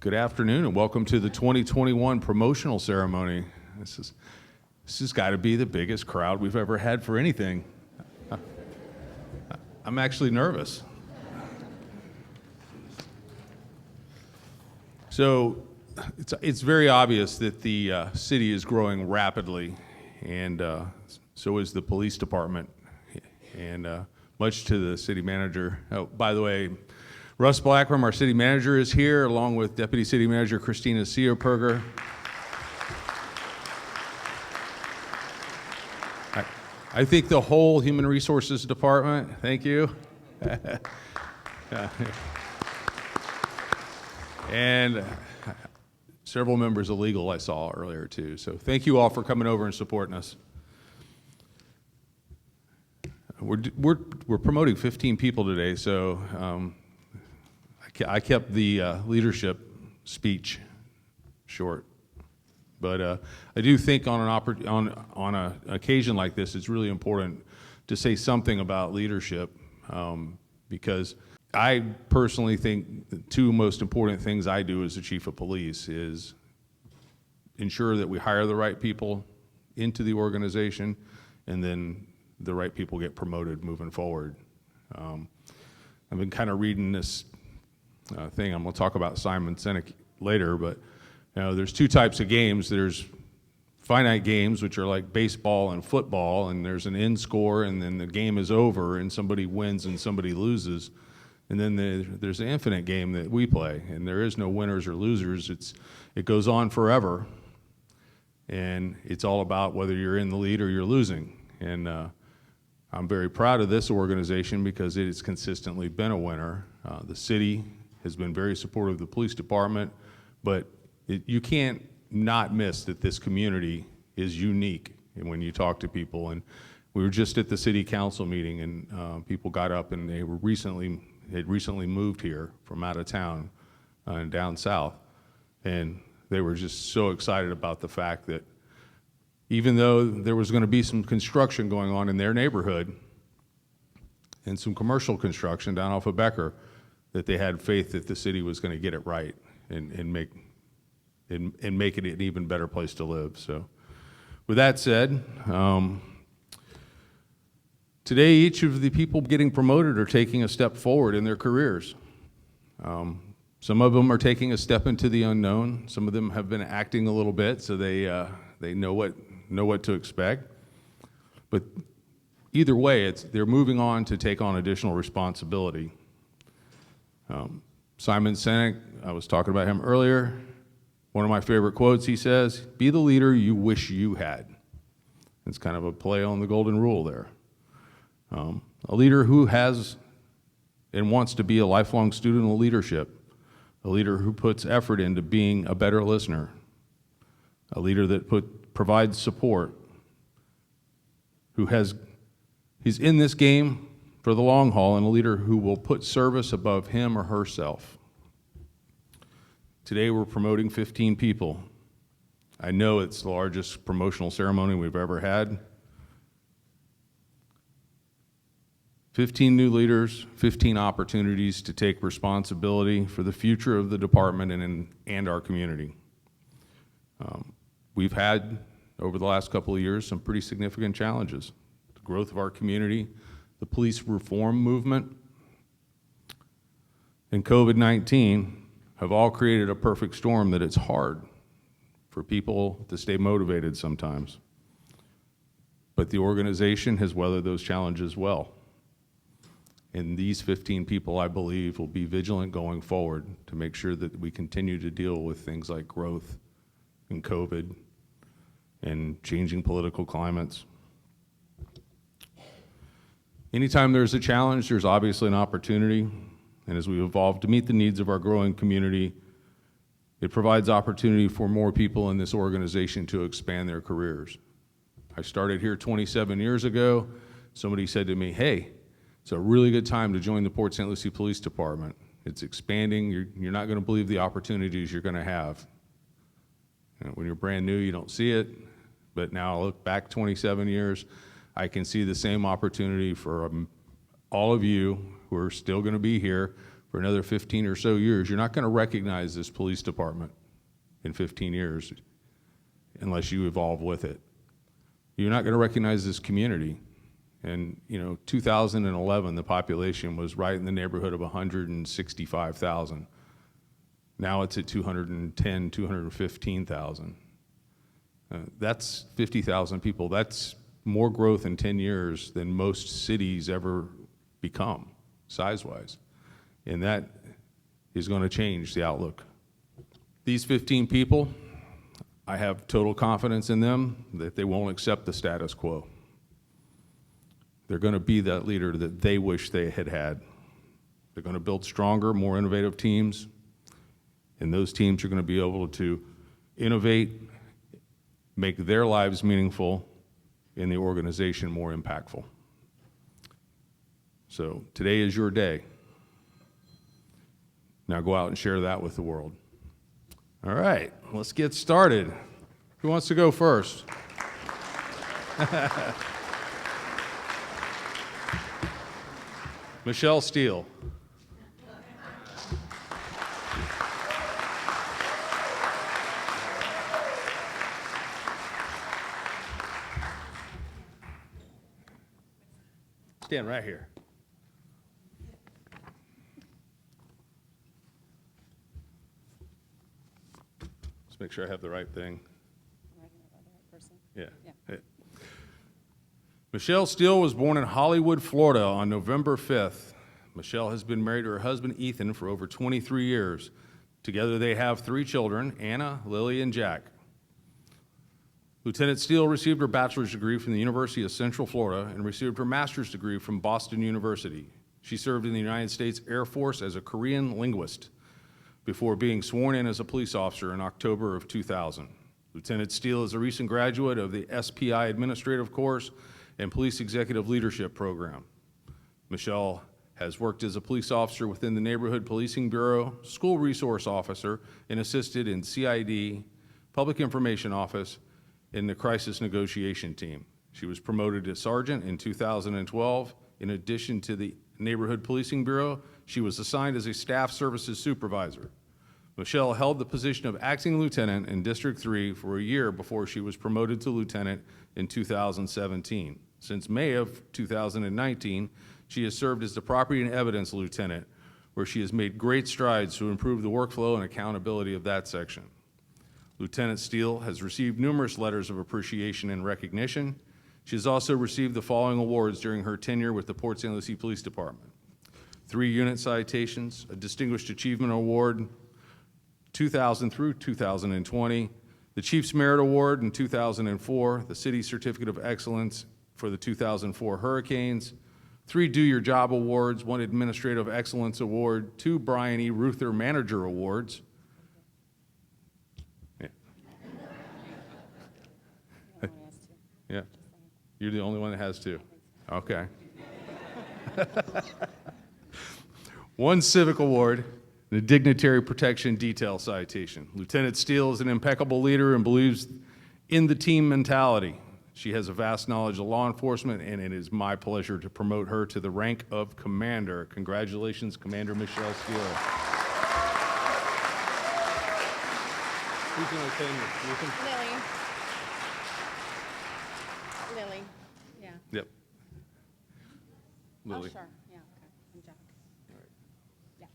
Good afternoon and welcome to the 2021 promotional ceremony. This has got to be the biggest crowd we've ever had for anything. I'm actually nervous. So it's very obvious that the city is growing rapidly, and so is the police department, and much to the city manager. Oh, by the way, Russ Blackram, our city manager, is here, along with Deputy City Manager Christina Seoperger. I think the whole Human Resources Department, thank you. And several members of legal I saw earlier too. So thank you all for coming over and supporting us. We're promoting 15 people today, so I kept the leadership speech short, but I do think on an occasion like this, it's really important to say something about leadership, because I personally think the two most important things I do as the chief of police is ensure that we hire the right people into the organization, and then the right people get promoted moving forward. I've been kind of reading this thing. I'm going to talk about Simon Sinek later, but there's two types of games. There's finite games, which are like baseball and football, and there's an end score, and then the game is over, and somebody wins and somebody loses. And then there's the infinite game that we play, and there is no winners or losers. It goes on forever, and it's all about whether you're in the lead or you're losing. And I'm very proud of this organization because it has consistently been a winner. The city has been very supportive of the police department, but you can't not miss that this community is unique. And when you talk to people, and we were just at the city council meeting, and people got up and they had recently moved here from out of town and down south, and they were just so excited about the fact that even though there was going to be some construction going on in their neighborhood and some commercial construction down off of Becker, that they had faith that the city was going to get it right and make it an even better place to live. So with that said, today each of the people getting promoted are taking a step forward in their careers. Some of them are taking a step into the unknown. Some of them have been acting a little bit, so they know what to expect. But either way, they're moving on to take on additional responsibility. Simon Sinek, I was talking about him earlier. One of my favorite quotes, he says, "Be the leader you wish you had." It's kind of a play on the golden rule there. A leader who has and wants to be a lifelong student of leadership, a leader who puts effort into being a better listener, a leader that provides support, he's in this game for the long haul, and a leader who will put service above him or herself. Today we're promoting 15 people. I know it's the largest promotional ceremony we've ever had. 15 new leaders, 15 opportunities to take responsibility for the future of the department and our community. We've had, over the last couple of years, some pretty significant challenges. The growth of our community, the police reform movement, and COVID-19 have all created a perfect storm that it's hard for people to stay motivated sometimes. But the organization has weathered those challenges well. And these 15 people, I believe, will be vigilant going forward to make sure that we continue to deal with things like growth and COVID and changing political climates. Anytime there's a challenge, there's obviously an opportunity. And as we evolve to meet the needs of our growing community, it provides opportunity for more people in this organization to expand their careers. I started here 27 years ago. Somebody said to me, "Hey, it's a really good time to join the Port St. Lucie Police Department. It's expanding. You're not going to believe the opportunities you're going to have." When you're brand new, you don't see it. But now I look back 27 years, I can see the same opportunity for all of you who are still going to be here for another 15 or so years, you're not going to recognize this police department in 15 years unless you evolve with it. You're not going to recognize this community. And, 2011, the population was right in the neighborhood of 165,000. Now it's at 210, 215,000. That's 50,000 people. That's more growth in 10 years than most cities ever become, size-wise. And that is going to change the outlook. These 15 people, I have total confidence in them that they won't accept the status quo. They're going to be that leader that they wish they had had. They're going to build stronger, more innovative teams, and those teams are going to be able to innovate, make their lives meaningful, and the organization more impactful. So today is your day. Now go out and share that with the world. All right, let's get started. Who wants to go first? Michelle Steele. Stand right here. Let's make sure I have the right thing. Yeah. Michelle Steele was born in Hollywood, Florida on November 5th. Michelle has been married to her husband, Ethan, for over 23 years. Together they have 3 children, Anna, Lily, and Jack. Lieutenant Steele received her bachelor's degree from the University of Central Florida and received her master's degree from Boston University. She served in the United States Air Force as a Korean linguist before being sworn in as a police officer in October of 2000. Lieutenant Steele is a recent graduate of the SPI administrative course and Police Executive Leadership Program. Michelle has worked as a police officer within the Neighborhood Policing Bureau, school resource officer, and assisted in CID, Public Information Office, in the Crisis Negotiation Team. She was promoted to sergeant in 2012. In addition to the Neighborhood Policing Bureau, she was assigned as a staff services supervisor. Michelle held the position of acting lieutenant in District 3 for a year before she was promoted to lieutenant in 2017. Since May of 2019, she has served as the property and evidence lieutenant, where she has made great strides to improve the workflow and accountability of that section. Lieutenant Steele has received numerous letters of appreciation and recognition. She has also received the following awards during her tenure with the Port St. Lucie Police Department: 3 unit citations, a Distinguished Achievement Award, 2000 through 2020, the Chief's Merit Award in 2004, the City Certificate of Excellence for the 2004 hurricanes, 3 Do Your Job Awards, 1 Administrative Excellence Award, 2 Brian E. Ruther Manager Awards. Yeah. Yeah. You're the only one that has 2. Okay. 1 Civic Award, and a Dignitary Protection Detail Citation. Lieutenant Steele is an impeccable leader and believes in the team mentality. She has a vast knowledge of law enforcement, and it is my pleasure to promote her to the rank of Commander. Congratulations, Commander Michelle Steele. Who's going to attend this? Lily, yeah. Yep. Oh, Lily. sure, yeah, okay, and Jack. Yeah.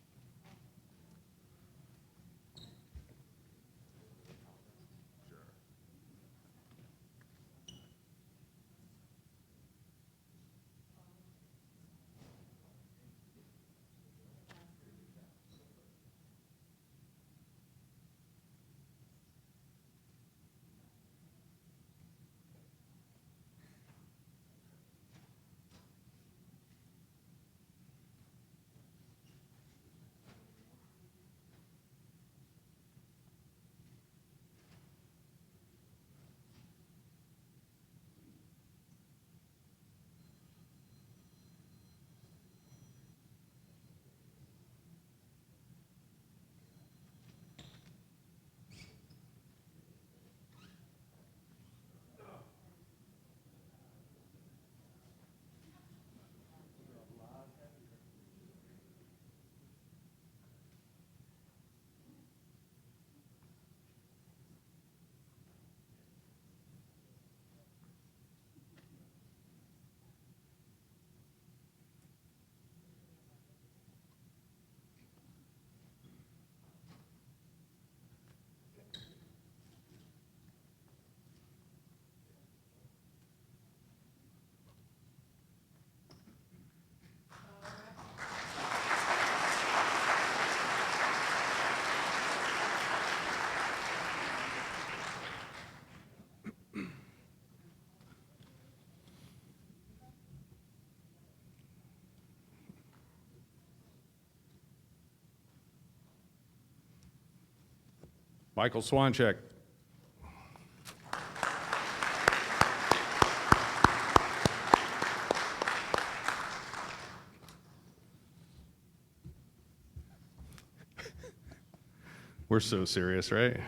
Michael Swanshek. We're so serious, right?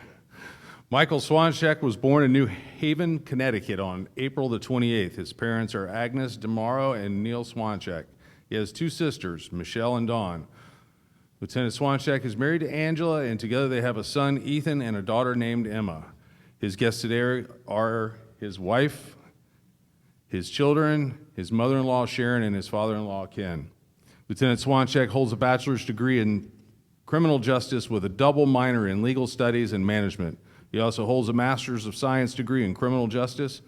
Michael Swanshek was born in New Haven, Connecticut on April the 28th. His parents are Agnes DeMauro and Neil Swanshek. He has two sisters, Michelle and Dawn. Lieutenant Swanshek is married to Angela, and together they have a son, Ethan, and a daughter named Emma. His guests today are his wife, his children, his mother-in-law, Sharon, and his father-in-law, Ken. Lieutenant Swanshek holds a bachelor's degree in criminal justice with a double minor in legal studies and management. He also holds a master's of science degree in criminal justice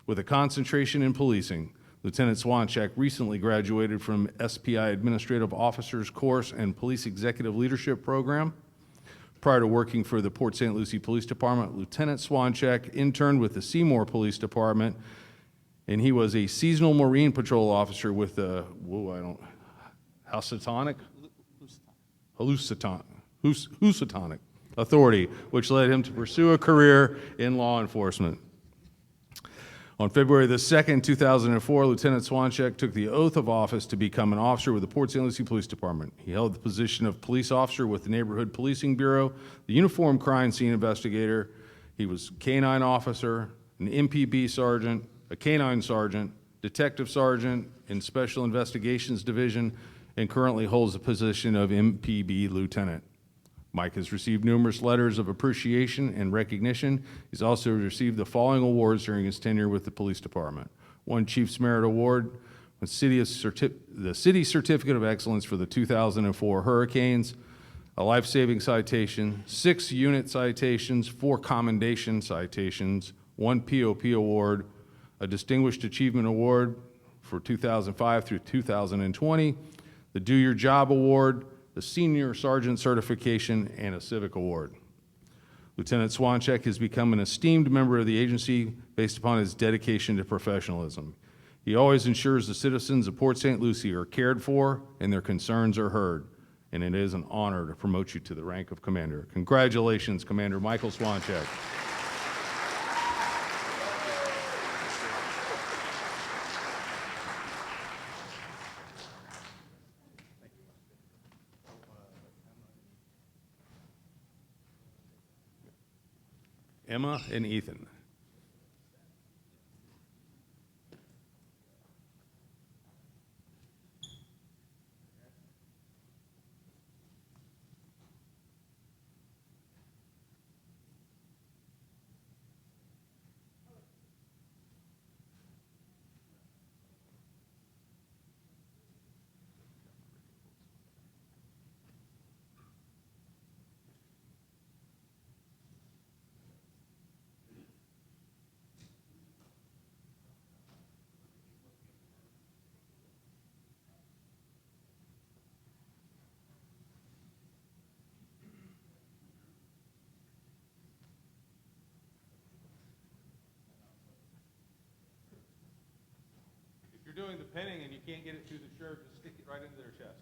with a concentration in policing. Lieutenant Swanshek recently graduated from SPI Administrative Officers Course and Police Executive Leadership Program. Prior to working for the Port St. Lucie Police Department, Lieutenant Swanshek interned with the Seymour Police Department, and he was a seasonal Marine Patrol officer with the, Housatonic Authority, which led him to pursue a career in law enforcement. On February the 2nd, 2004, Lieutenant Swanshek took the oath of office to become an officer with the Port St. Lucie Police Department. He held the position of police officer with the Neighborhood Policing Bureau, the Uniform Crime Scene Investigator. He was a canine officer, an MPB sergeant, a canine sergeant, detective sergeant in Special Investigations Division, and currently holds the position of MPB lieutenant. Mike has received numerous letters of appreciation and recognition. He's also received the following awards during his tenure with the police department. One Chief's Merit Award, the City Certificate of Excellence for the 2004 hurricanes, a life-saving citation, 6 unit citations, 4 commendation citations, 1 POP award, a Distinguished Achievement Award for 2005 through 2020, the Do Your Job Award, the Senior Sergeant Certification, and a Civic Award. Lieutenant Swanshek has become an esteemed member of the agency based upon his dedication to professionalism. He always ensures the citizens of Port St. Lucie are cared for and their concerns are heard, and it is an honor to promote you to the rank of Commander. Congratulations, Commander Michael Swanshek. Emma and Ethan. If you're doing the pinning and you can't get it through the shirt, just stick it right into their chest.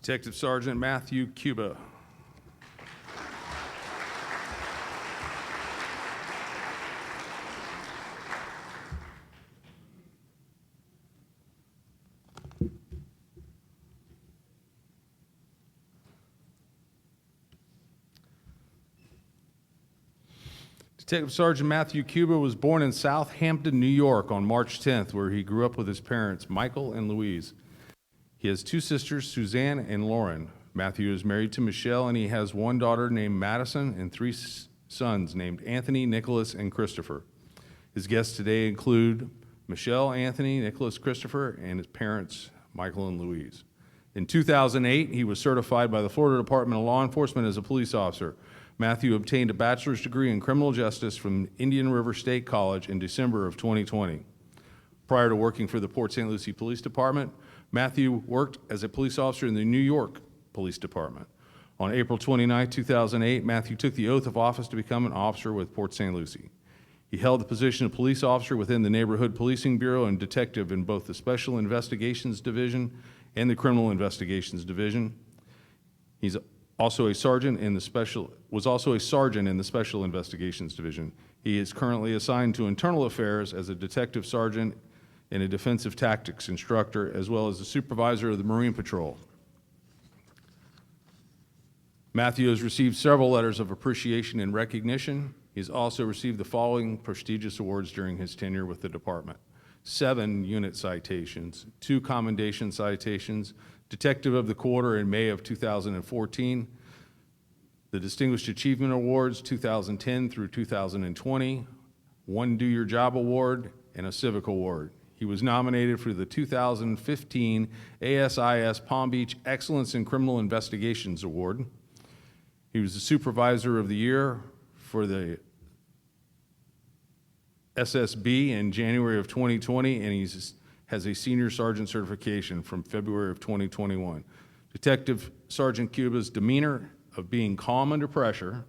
Detective Sergeant Matthew Cuba. Detective Sergeant Matthew Cuba was born in Southampton, New York on March 10th, where he grew up with his parents, Michael and Louise. He has two sisters, Suzanne and Lauren. Matthew is married to Michelle, and he has one daughter named Madison and three sons named Anthony, Nicholas, and Christopher. His guests today include Michelle, Anthony, Nicholas, Christopher, and his parents, Michael and Louise. In 2008, he was certified by the Florida Department of Law Enforcement as a police officer. Matthew obtained a bachelor's degree in criminal justice from Indian River State College in December of 2020. Prior to working for the Port St. Lucie Police Department, Matthew worked as a police officer in the New York Police Department. On April 29, 2008, Matthew took the oath of office to become an officer with Port St. Lucie. He held the position of police officer within the Neighborhood Policing Bureau and detective in both the Special Investigations Division and the Criminal Investigations Division. He's also a sergeant in the Special Investigations Division. He is currently assigned to Internal Affairs as a detective sergeant and a defensive tactics instructor, as well as the supervisor of the Marine Patrol. Matthew has received several letters of appreciation and recognition. He's also received the following prestigious awards during his tenure with the department: 7 unit citations, 2 commendation citations, Detective of the Quarter in May of 2014, the Distinguished Achievement Awards 2010 through 2020, 1 Do Your Job Award, and a Civic Award. He was nominated for the 2015 ASIS Palm Beach Excellence in Criminal Investigations Award. He was the Supervisor of the Year for the SSB in January of 2020, and he has a Senior Sergeant certification from February of 2021. Detective Sergeant Cuba's demeanor of being calm under pressure,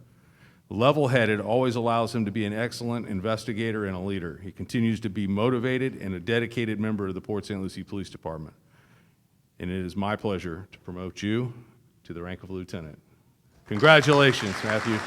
level-headed, always allows him to be an excellent investigator and a leader. He continues to be motivated and a dedicated member of the Port St. Lucie Police Department. And it is my pleasure to promote you to the rank of lieutenant. Congratulations, Matthew.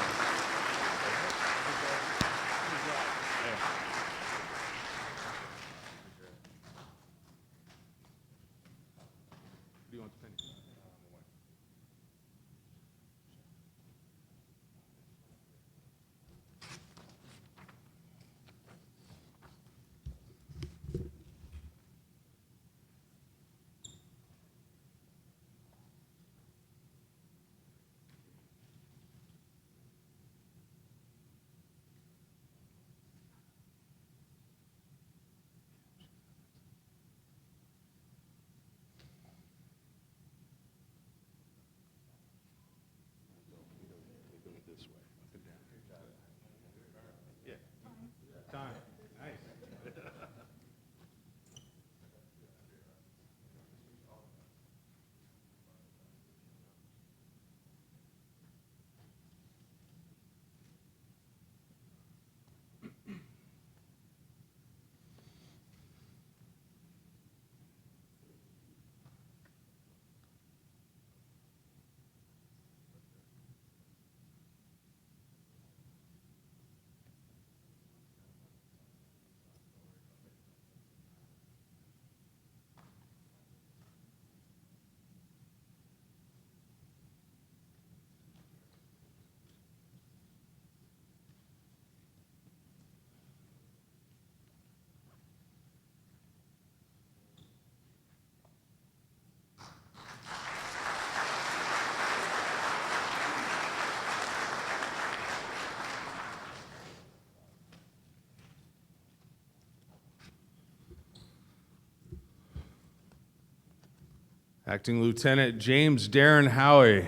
Acting Lieutenant James Darren Howie.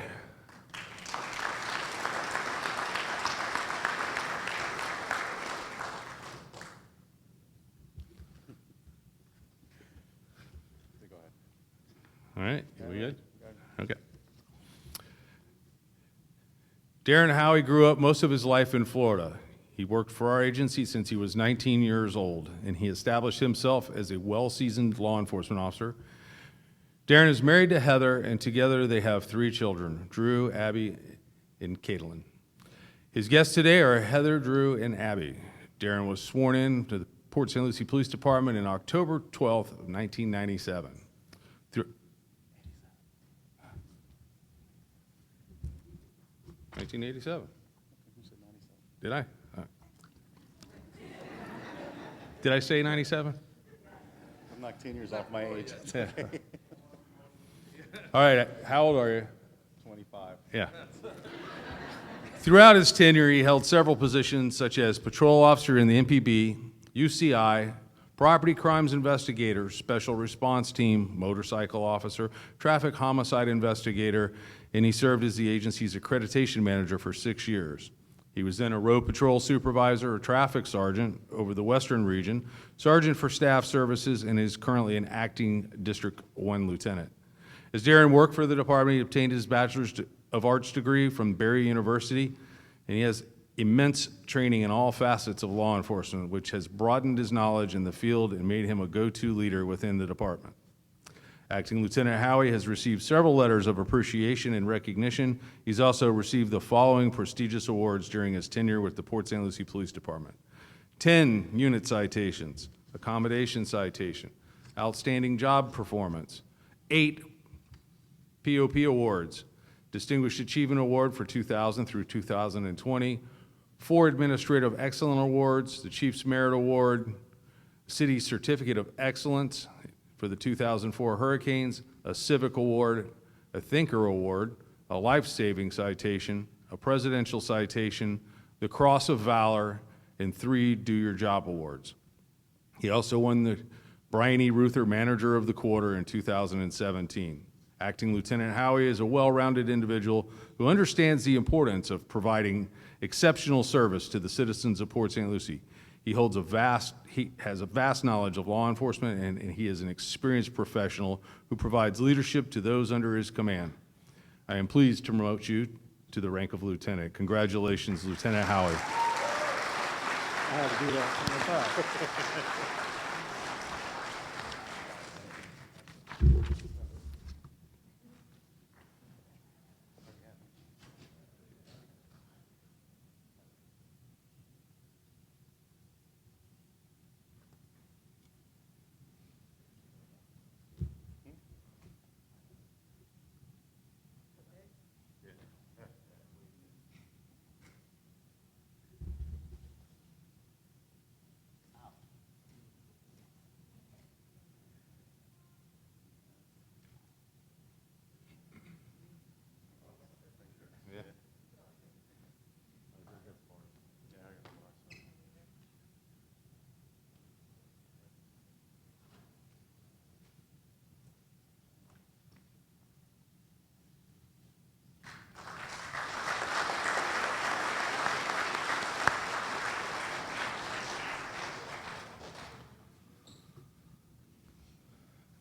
All right, we good? Okay. Darren Howie grew up most of his life in Florida. He worked for our agency since he was 19 years old, and he established himself as a well-seasoned law enforcement officer. Darren is married to Heather, and together they have 3 children, Drew, Abby, and Caitlin. His guests today are Heather, Drew, and Abby. Darren was sworn in to the Port St. Lucie Police Department on October 12th of 1997. 1987. Did I? Did I say 97? I'm like 10 years off my age. It's okay. All right, how old are you? 25. Yeah. Throughout his tenure, he held several positions such as patrol officer in the MPB, UCI, property crimes investigator, special response team, motorcycle officer, traffic homicide investigator, and he served as the agency's accreditation manager for 6 years. He was then a road patrol supervisor or traffic sergeant over the Western region, sergeant for staff services, and is currently an acting District 1 lieutenant. As Darren worked for the department, he obtained his Bachelor's of Arts degree from Barry University, and he has immense training in all facets of law enforcement, which has broadened his knowledge in the field and made him a go-to leader within the department. Acting Lieutenant Howie has received several letters of appreciation and recognition. He's also received the following prestigious awards during his tenure with the Port St. Lucie Police Department: 10 unit citations, accommodation citation, outstanding job performance, 8 POP awards, Distinguished Achievement Award for 2000 through 2020, 4 Administrative Excellence Awards, the Chief's Merit Award, City Certificate of Excellence for the 2004 hurricanes, a Civic Award, a Thinker Award, a Life-Saving Citation, a Presidential Citation, the Cross of Valor, and 3 Do Your Job Awards. He also won the Brian E. Ruther Manager of the Quarter in 2017. Acting Lieutenant Howie is a well-rounded individual who understands the importance of providing exceptional service to the citizens of Port St. Lucie. He has a vast knowledge of law enforcement, and he is an experienced professional who provides leadership to those under his command. I am pleased to promote you to the rank of lieutenant. Congratulations, Lieutenant Howie. I had to do that.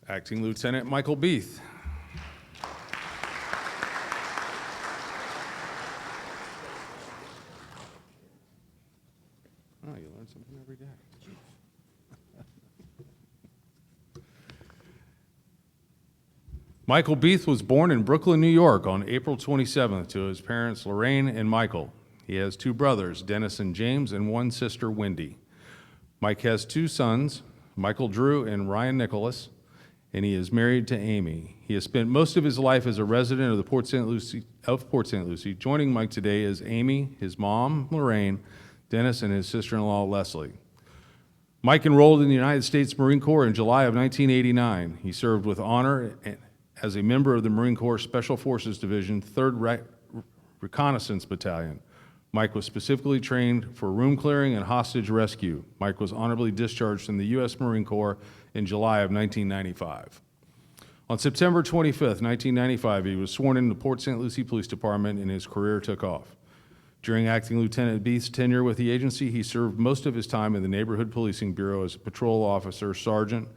Acting Lieutenant Michael Beath. Oh, you learn something every day. Michael Beath was born in Brooklyn, New York on April 27th to his parents Lorraine and Michael. He has 2 brothers, Dennis and James, and 1 sister, Wendy. Mike has 2 sons, Michael Drew and Ryan Nicholas, and he is married to Amy. He has spent most of his life as a resident of Port St. Lucie. Joining Mike today is Amy, his mom, Lorraine, Dennis, and his sister-in-law, Leslie. Mike enrolled in the United States Marine Corps in July of 1989. He served with honor as a member of the Marine Corps Special Forces Division, 3rd Reconnaissance Battalion. Mike was specifically trained for room clearing and hostage rescue. Mike was honorably discharged from the U.S. Marine Corps in July of 1995. On September 25th, 1995, he was sworn into the Port St. Lucie Police Department and his career took off. During Acting Lieutenant Beath's tenure with the agency, he served most of his time in the Neighborhood Policing Bureau as a patrol officer, sergeant,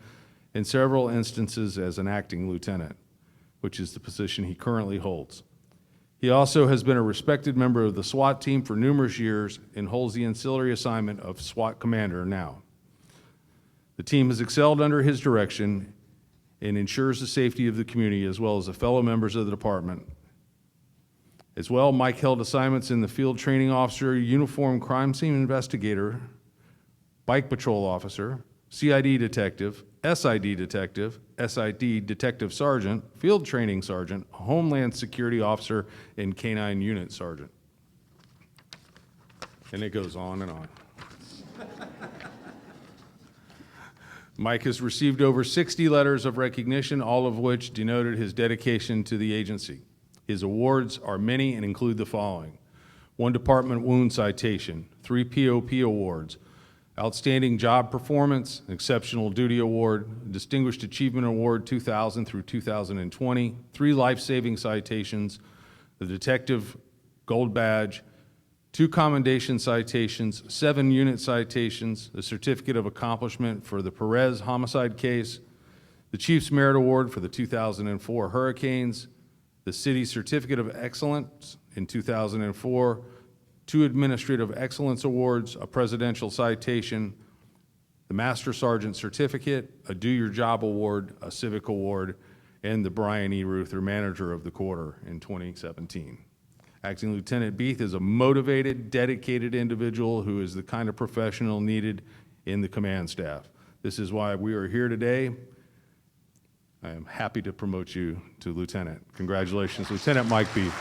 in several instances as an acting lieutenant, which is the position he currently holds. He also has been a respected member of the SWAT team for numerous years and holds the ancillary assignment of SWAT commander now. The team has excelled under his direction and ensures the safety of the community as well as the fellow members of the department. As well, Mike held assignments in the field training officer, uniform crime scene investigator, bike patrol officer, CID detective, SID detective, SID detective sergeant, field training sergeant, homeland security officer, and canine unit sergeant. And it goes on and on. Mike has received over 60 letters of recognition, all of which denoted his dedication to the agency. His awards are many and include the following: 1 Department Wound Citation, 3 POP Awards, Outstanding Job Performance, Exceptional Duty Award, Distinguished Achievement Award 2000 through 2020, 3 Life-Saving Citations, the Detective Gold Badge, 2 Commendation Citations, 7 Unit Citations, the Certificate of Accomplishment for the Perez homicide case, the Chief's Merit Award for the 2004 hurricanes, the City Certificate of Excellence in 2004, 2 Administrative Excellence Awards, a Presidential Citation, the Master Sergeant Certificate, a Do Your Job Award, a Civic Award, and the Brian E. Ruther Manager of the Quarter in 2017. Acting Lieutenant Beath is a motivated, dedicated individual who is the kind of professional needed in the command staff. This is why we are here today. I am happy to promote you to Lieutenant. Congratulations, Lieutenant Mike Beath.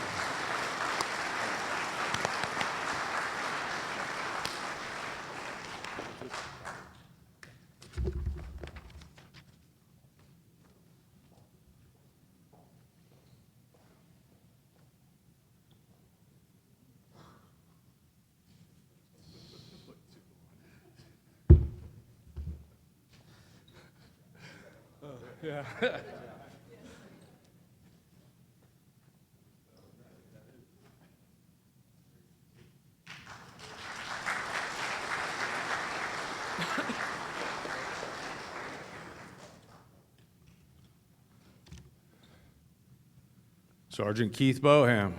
Sergeant Keith Boham.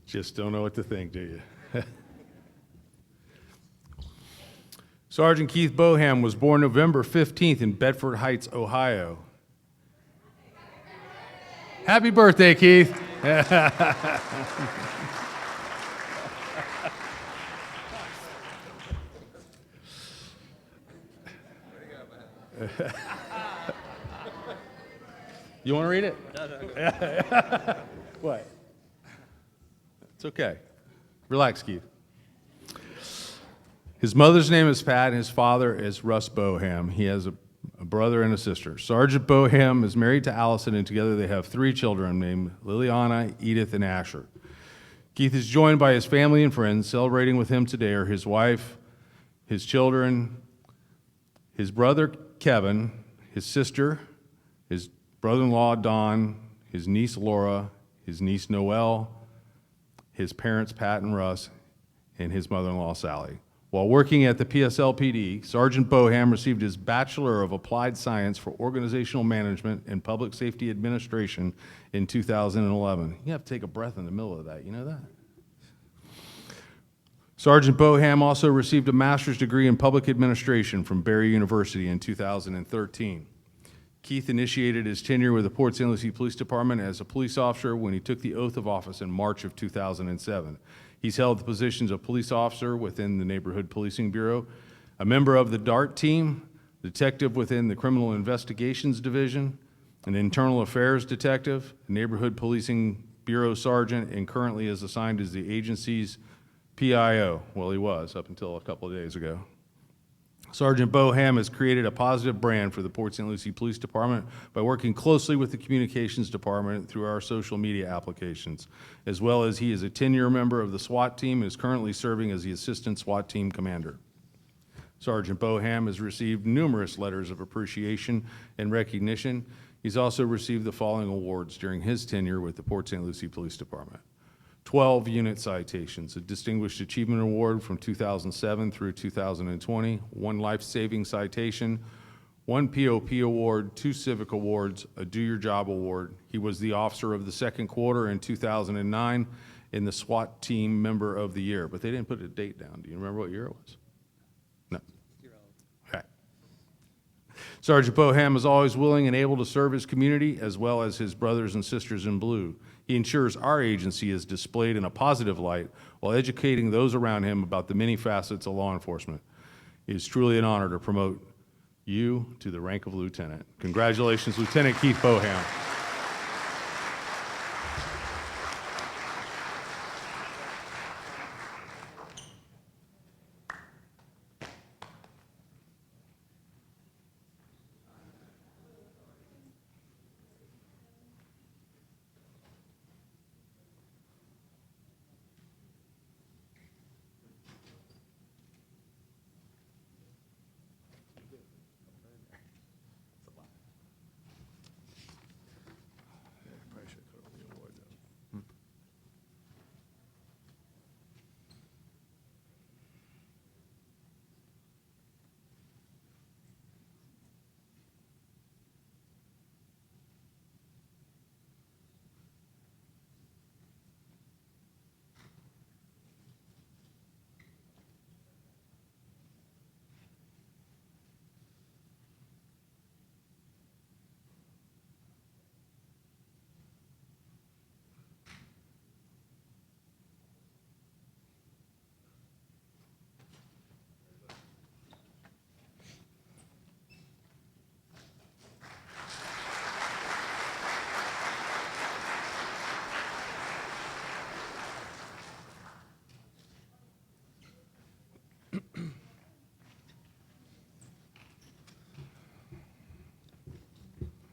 Just don't know what to think, do you? Sergeant Keith Boham was born November 15th in Bedford Heights, Ohio. Happy birthday, Keith. You want to read it? What? It's okay. Relax, Keith. His mother's name is Pat, and his father is Russ Boham. He has a brother and a sister. Sergeant Boham is married to Allison, and together they have 3 children named Liliana, Edith, and Asher. Keith is joined by his family and friends. Celebrating with him today are his wife, his children, his brother Kevin, his sister, his brother-in-law Don, his niece Laura, his niece Noelle, his parents Pat and Russ, and his mother-in-law Sally. While working at the PSLPD, Sergeant Boham received his Bachelor of Applied Science for Organizational Management and Public Safety Administration in 2011. You have to take a breath in the middle of that, you know that? Sergeant Boham also received a master's degree in public administration from Barry University in 2013. Keith initiated his tenure with the Port St. Lucie Police Department as a police officer when he took the oath of office in March of 2007. He's held the positions of police officer within the Neighborhood Policing Bureau, a member of the DART team, detective within the Criminal Investigations Division, an internal affairs detective, a Neighborhood Policing Bureau sergeant, and currently is assigned as the agency's PIO. Well, he was up until a couple of days ago. Sergeant Boham has created a positive brand for the Port St. Lucie Police Department by working closely with the Communications Department through our social media applications, as well as he is a 10-year member of the SWAT team and is currently serving as the Assistant SWAT Team Commander. Sergeant Boham has received numerous letters of appreciation and recognition. He's also received the following awards during his tenure with the Port St. Lucie Police Department: 12 unit citations, a Distinguished Achievement Award from 2007 through 2020, 1 life-saving citation, 1 POP award, 2 civic awards, a Do Your Job award. He was the Officer of the Second Quarter in 2009 and the SWAT Team Member of the Year, but they didn't put a date down. Do you remember what year it was? No. Okay. Sergeant Boham is always willing and able to serve his community as well as his brothers and sisters in blue. He ensures our agency is displayed in a positive light while educating those around him about the many facets of law enforcement. It is truly an honor to promote you to the rank of lieutenant. Congratulations, Lieutenant Keith Boham.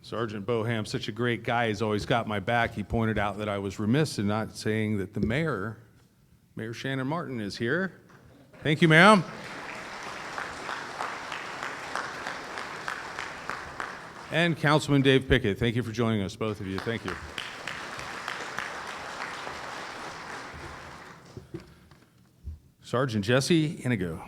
Sergeant Boham, such a great guy, he's always got my back. He pointed out that I was remiss in not saying that the mayor, Mayor Shannon Martin, is here. Thank you, ma'am. And Councilman Dave Pickett, thank you for joining us, both of you. Thank you. Sergeant Jesse Inigo.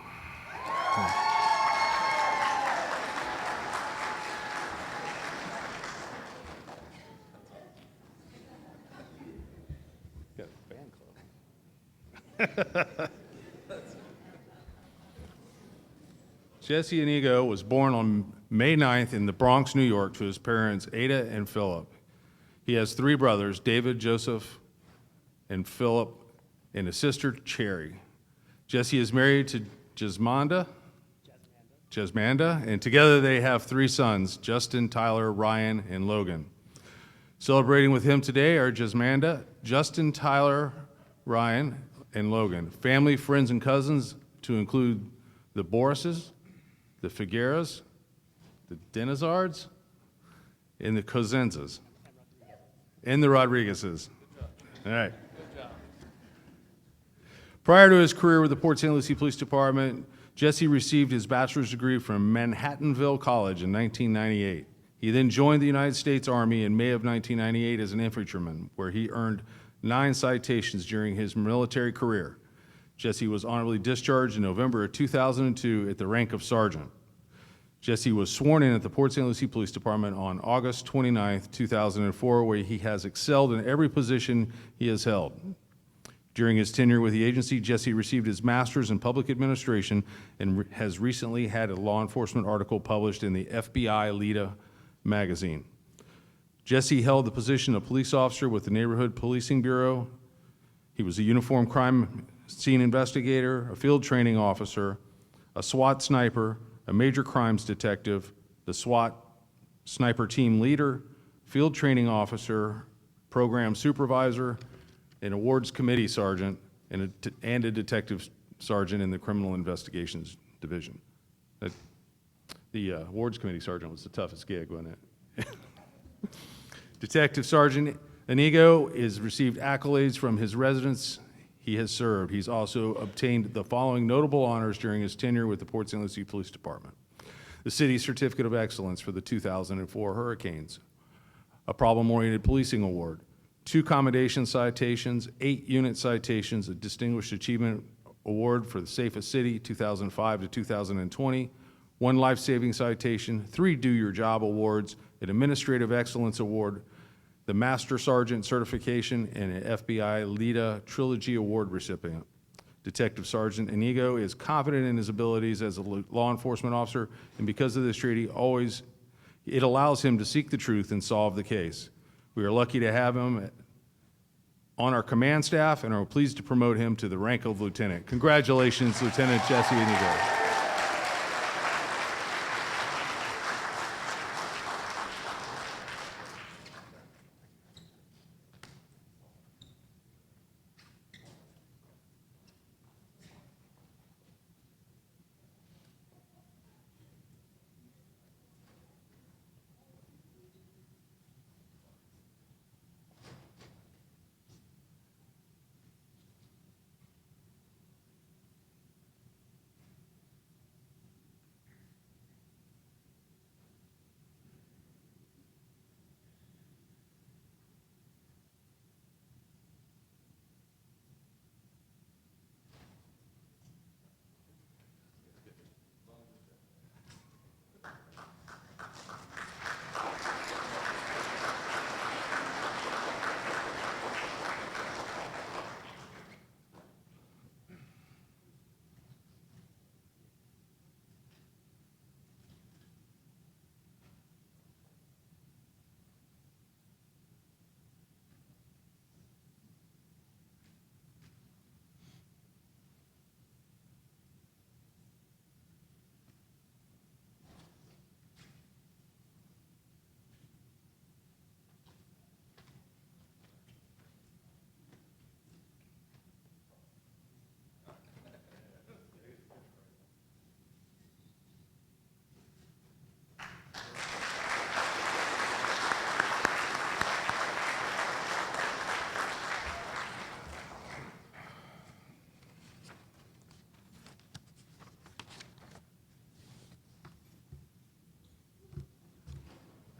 Got a fan club. Jesse Inigo was born on May 9th in the Bronx, New York, to his parents Ada and Philip. He has three brothers, David, Joseph, and Philip, and a sister, Cherry. Jesse is married to Jasmanda, and together they have three sons, Justin, Tyler, Ryan, and Logan. Celebrating with him today are Jasmanda, Justin, Tyler, Ryan, and Logan. Family, friends, and cousins to include the Borises, the Figueras, the Denizards, and the Cozenzas, and the Rodriguezes. All right. Prior to his career with the Port St. Lucie Police Department, Jesse received his bachelor's degree from Manhattanville College in 1998. He then joined the United States Army in May of 1998 as an infantryman, where he earned 9 citations during his military career. Jesse was honorably discharged in November of 2002 at the rank of sergeant. Jesse was sworn in at the Port St. Lucie Police Department on August 29, 2004, where he has excelled in every position he has held. During his tenure with the agency, Jesse received his master's in public administration and has recently had a law enforcement article published in the FBI Leda magazine. Jesse held the position of police officer with the Neighborhood Policing Bureau. He was a uniform crime scene investigator, a field training officer, a SWAT sniper, a major crimes detective, the SWAT sniper team leader, field training officer, program supervisor, an awards committee sergeant, and a detective sergeant in the criminal investigations division. The awards committee sergeant was the toughest gig, wasn't it? Detective Sergeant Inigo has received accolades from his residents he has served. He's also obtained the following notable honors during his tenure with the Port St. Lucie Police Department: the City's Certificate of Excellence for the 2004 hurricanes, a Problem-Oriented Policing Award, 2 commendation citations, 8 unit citations, a Distinguished Achievement Award for the Safest City 2005 to 2020, 1 life-saving citation, 3 Do Your Job Awards, an Administrative Excellence Award, the Master Sergeant Certification, and an FBI Leda Trilogy Award recipient. Detective Sergeant Inigo is confident in his abilities as a law enforcement officer, and because of this trait, it allows him to seek the truth and solve the case. We are lucky to have him on our command staff and are pleased to promote him to the rank of lieutenant. Congratulations, Lieutenant Jesse Inigo.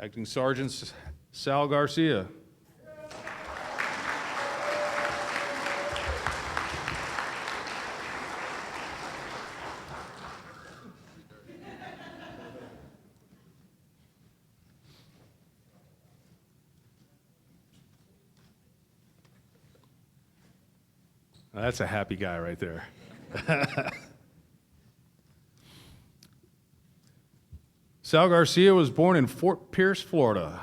Acting Sergeant Sal Garcia. That's a happy guy right there. Sal Garcia was born in Fort Pierce, Florida.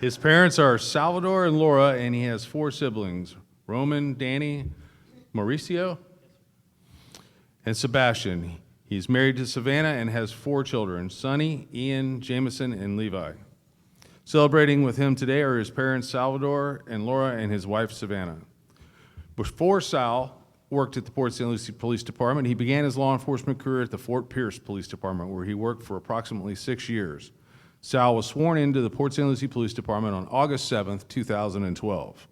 His parents are Salvador and Laura, and he has 4 siblings, Roman, Danny, Mauricio, and Sebastian. He's married to Savannah and has 4 children, Sonny, Ian, Jameson, and Levi. Celebrating with him today are his parents, Salvador and Laura, and his wife, Savannah. Before Sal worked at the Port St. Lucie Police Department, he began his law enforcement career at the Fort Pierce Police Department, where he worked for approximately 6 years. Sal was sworn into the Port St. Lucie Police Department on August 7th, 2012,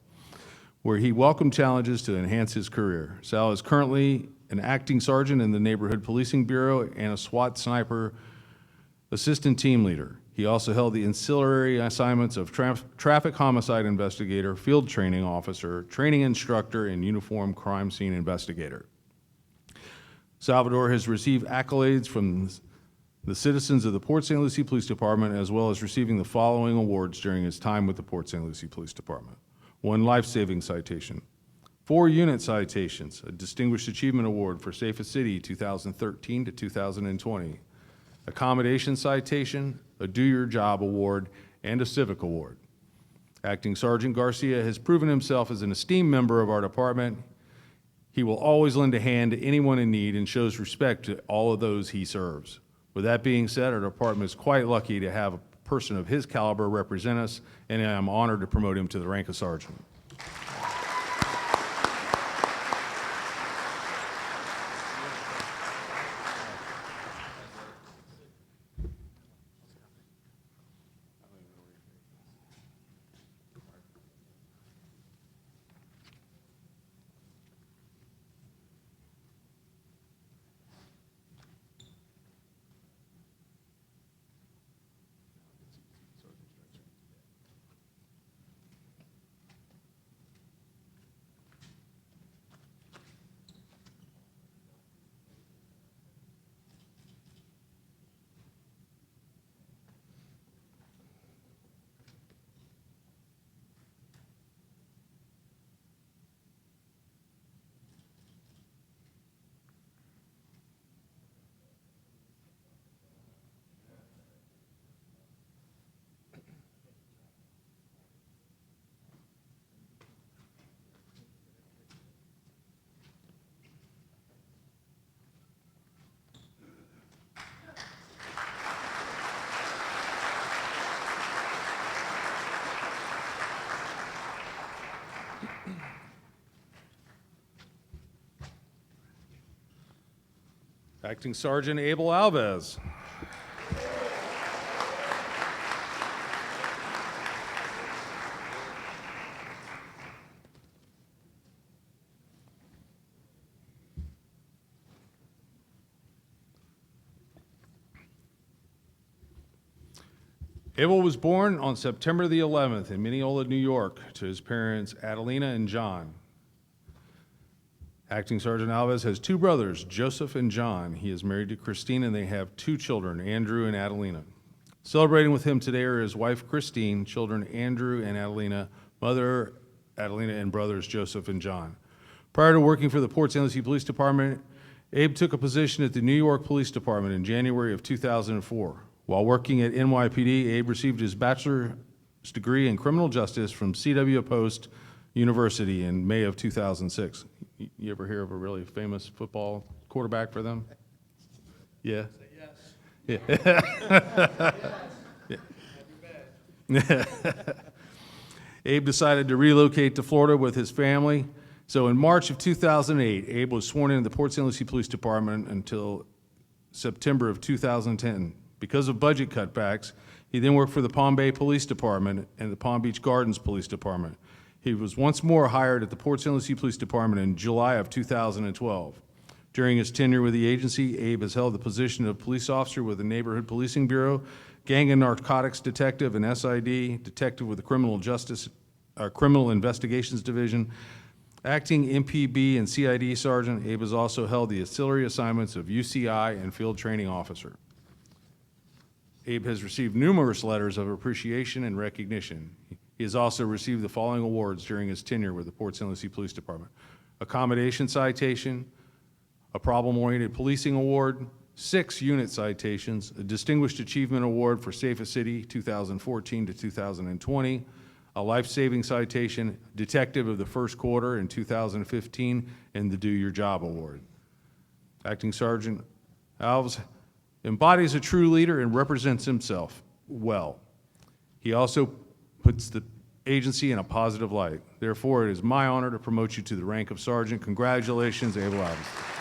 where he welcomed challenges to enhance his career. Sal is currently an acting sergeant in the Neighborhood Policing Bureau and a SWAT sniper assistant team leader. He also held the ancillary assignments of traffic homicide investigator, field training officer, training instructor, and uniform crime scene investigator. Salvador has received accolades from the citizens of the Port St. Lucie Police Department, as well as receiving the following awards during his time with the Port St. Lucie Police Department: 1 life-saving citation, 4 unit citations, a Distinguished Achievement Award for Safest City 2013 to 2020, accommodation citation, a Do Your Job Award, and a Civic Award. Acting Sergeant Garcia has proven himself as an esteemed member of our department. He will always lend a hand to anyone in need and shows respect to all of those he serves. With that being said, our department is quite lucky to have a person of his caliber represent us, and I'm honored to promote him to the rank of sergeant. Acting Sergeant Abel Alves. Abel was born on September the 11th in Mineola, New York, to his parents Adelina and John. Acting Sergeant Alves has 2 brothers, Joseph and John. He is married to Christine, and they have 2 children, Andrew and Adelina. Celebrating with him today are his wife, Christine, children, Andrew and Adelina, mother, Adelina, and brothers, Joseph and John. Prior to working for the Port St. Lucie Police Department, Abe took a position at the New York Police Department in January of 2004. While working at NYPD, Abe received his bachelor's degree in criminal justice from C.W. Post University in May of 2006. You ever hear of a really famous football quarterback for them? Yeah? Yes. Yeah. Abe decided to relocate to Florida with his family. So in March of 2008, Abe was sworn into the Port St. Lucie Police Department until September of 2010. Because of budget cutbacks, he then worked for the Palm Bay Police Department and the Palm Beach Gardens Police Department. He was once more hired at the Port St. Lucie Police Department in July of 2012. During his tenure with the agency, Abe has held the position of police officer with the Neighborhood Policing Bureau gang and narcotics detective and SID, detective with the Criminal Investigations Division, acting MPB and CID sergeant. Abe has also held the auxiliary assignments of UCI and field training officer. Abe has received numerous letters of appreciation and recognition. He has also received the following awards during his tenure with the Port St. Lucie Police Department: Accommodation Citation, a Problem-Oriented Policing Award, 6 unit citations, a Distinguished Achievement Award for Safest City 2014 to 2020, a Life-Saving Citation, Detective of the First Quarter in 2015, and the Do Your Job Award. Acting Sergeant Alves embodies a true leader and represents himself well. He also puts the agency in a positive light. Therefore, it is my honor to promote you to the rank of sergeant. Congratulations, Abel Alves.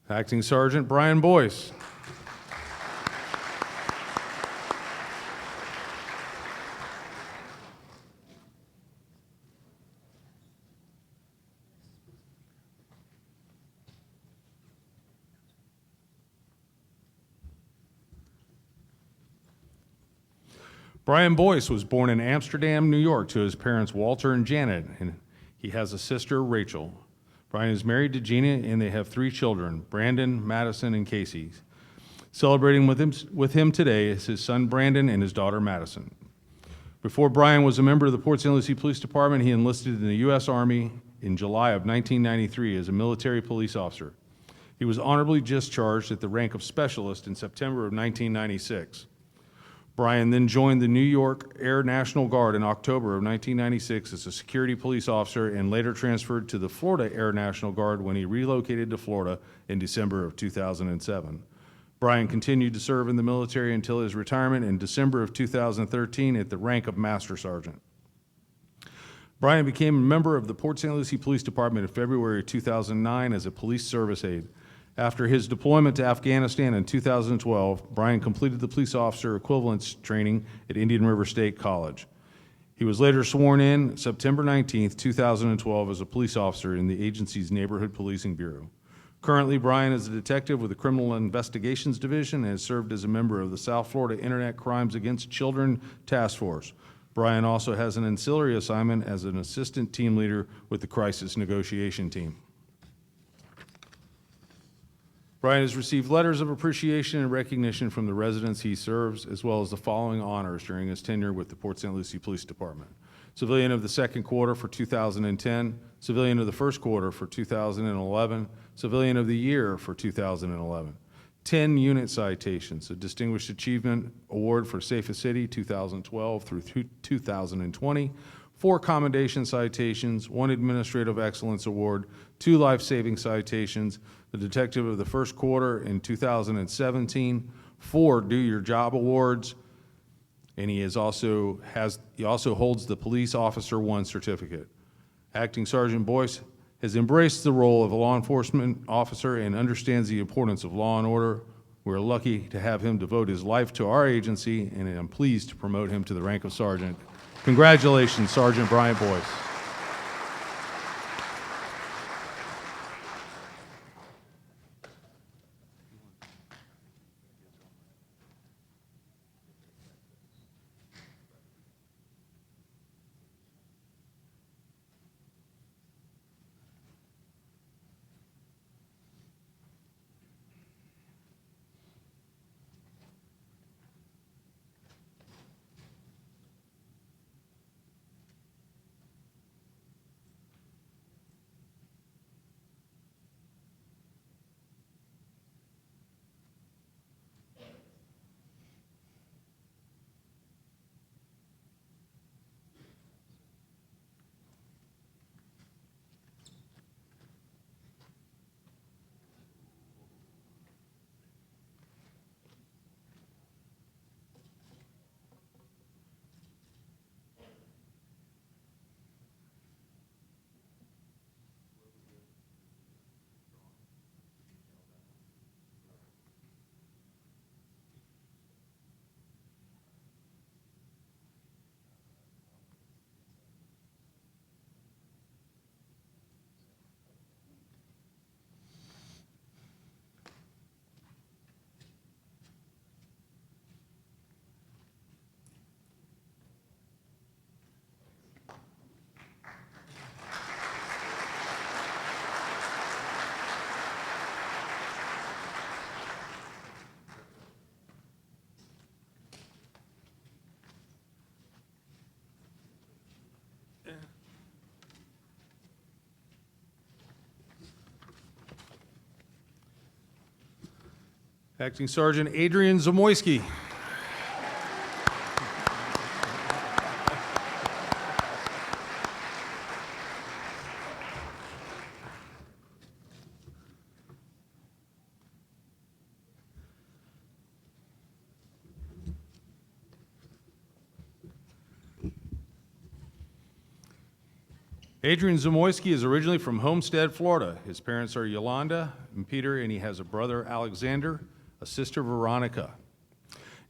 Acting Sergeant Brian Boyce. Brian Boyce was born in Amsterdam, New York, to his parents Walter and Janet, and he has a sister, Rachel. Brian is married to Gina, and they have 3 children, Brandon, Madison, and Casey. Celebrating with him today is his son, Brandon, and his daughter, Madison. Before Brian was a member of the Port St. Lucie Police Department, he enlisted in the U.S. Army in July of 1993 as a military police officer. He was honorably discharged at the rank of specialist in September of 1996. Brian then joined the New York Air National Guard in October of 1996 as a security police officer and later transferred to the Florida Air National Guard when he relocated to Florida in December of 2007. Brian continued to serve in the military until his retirement in December of 2013 at the rank of Master Sergeant. Brian became a member of the Port St. Lucie Police Department in February 2009 as a police service aide. After his deployment to Afghanistan in 2012, Brian completed the police officer equivalence training at Indian River State College. He was later sworn in September 19, 2012 as a police officer in the agency's Neighborhood Policing Bureau. Currently, Brian is a detective with the Criminal Investigations Division and has served as a member of the South Florida Internet Crimes Against Children Task Force. Brian also has an ancillary assignment as an assistant team leader with the Crisis Negotiation Team. Brian has received letters of appreciation and recognition from the residents he serves, as well as the following honors during his tenure with the Port St. Lucie Police Department: Civilian of the Second Quarter for 2010, Civilian of the First Quarter for 2011, Civilian of the Year for 2011, 10 unit citations, a Distinguished Achievement Award for Safest City 2012 through 2020, 4 commendation citations, 1 administrative excellence award, 2 life-saving citations, the detective of the first quarter in 2017, 4 do your job awards, and he also holds the Police Officer 1 certificate. Acting Sergeant Boyce has embraced the role of a law enforcement officer and understands the importance of law and order. We're lucky to have him devote his life to our agency, and I'm pleased to promote him to the rank of sergeant. Congratulations, Sergeant Brian Boyce. Acting Sergeant Adrian Zamoyski. Adrian Zamoyski is originally from Homestead, Florida. His parents are Yolanda and Peter, and he has a brother, Alexander, a sister, Veronica.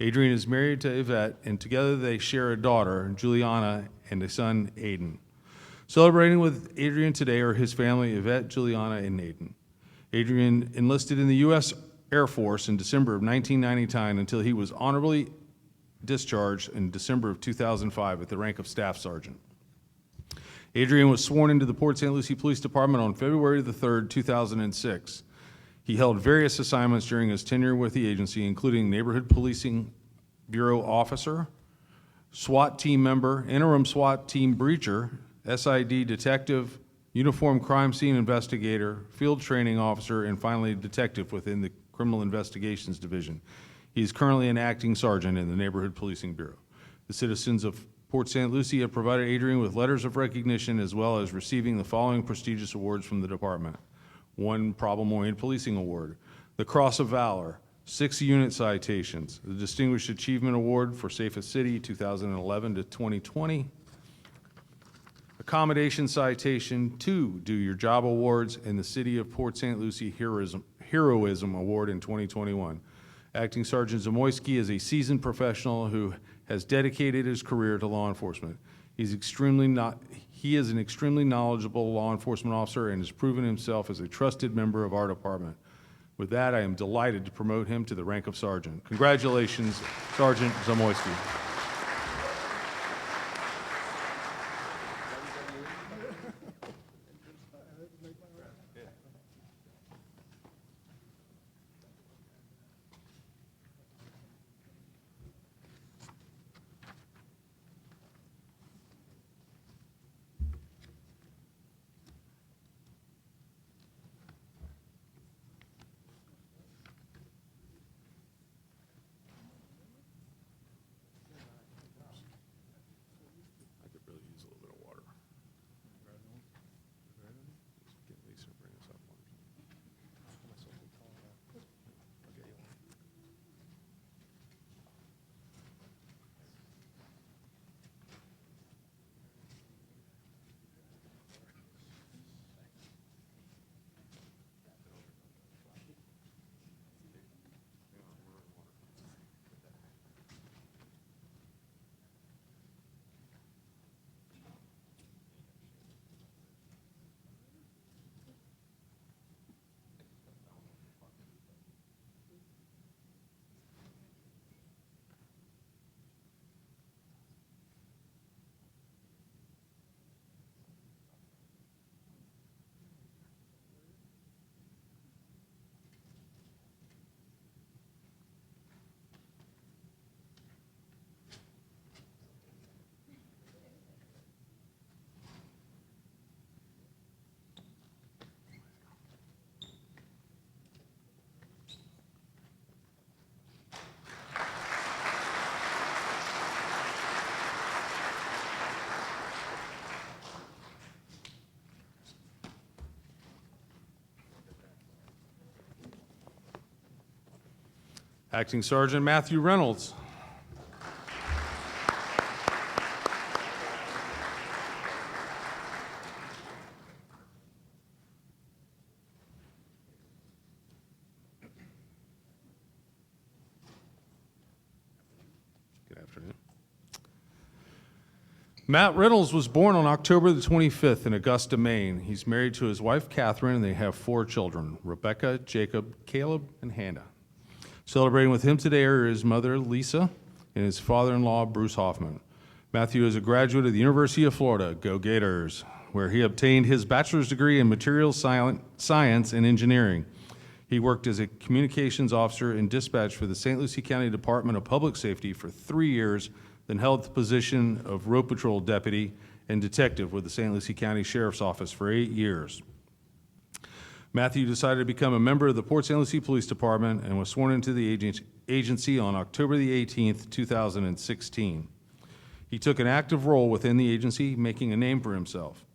Adrian is married to Yvette, and together they share a daughter, Juliana, and a son, Aiden. Celebrating with Adrian today are his family, Yvette, Juliana, and Aiden. Adrian enlisted in the U.S. Air Force in December of 1999 until he was honorably discharged in December of 2005 at the rank of Staff Sergeant. Adrian was sworn into the Port St. Lucie Police Department on February the 3rd, 2006. He held various assignments during his tenure with the agency, including Neighborhood Policing Bureau Officer, SWAT team member, interim SWAT team breacher, SID detective, uniform crime scene investigator, field training officer, and finally detective within the Criminal Investigations Division. He is currently an acting sergeant in the Neighborhood Policing Bureau. The citizens of Port St. Lucie have provided Adrian with letters of recognition as well as receiving the following prestigious awards from the department. 1 Problem-Oriented Policing Award, the Cross of Valor, 6 unit citations, the Distinguished Achievement Award for Safest City 2011 to 2020, Accommodation Citation, 2 Do Your Job Awards, and the City of Port St. Lucie Heroism Award in 2021. Acting Sergeant Zamoyski is a seasoned professional who has dedicated his career to law enforcement. He is an extremely knowledgeable law enforcement officer and has proven himself as a trusted member of our department. With that, I am delighted to promote him to the rank of sergeant. Congratulations, Sergeant Zamoyski. Acting Sergeant Matthew Reynolds. Good afternoon. Matt Reynolds was born on October the 25th in Augusta, Maine. He's married to his wife, Catherine, and they have 4 children, Rebecca, Jacob, Caleb, and Hannah. Celebrating with him today are his mother, Lisa, and his father-in-law, Bruce Hoffman. Matthew is a graduate of the University of Florida, go Gators, where he obtained his bachelor's degree in materials science and engineering. He worked as a communications officer and dispatch for the St. Lucie County Department of Public Safety for 3 years, then held the position of road patrol deputy and detective with the St. Lucie County Sheriff's Office for 8 years. Matthew decided to become a member of the Port St. Lucie Police Department and was sworn into the agency on October the 18th, 2016. He took an active role within the agency, making a name for himself.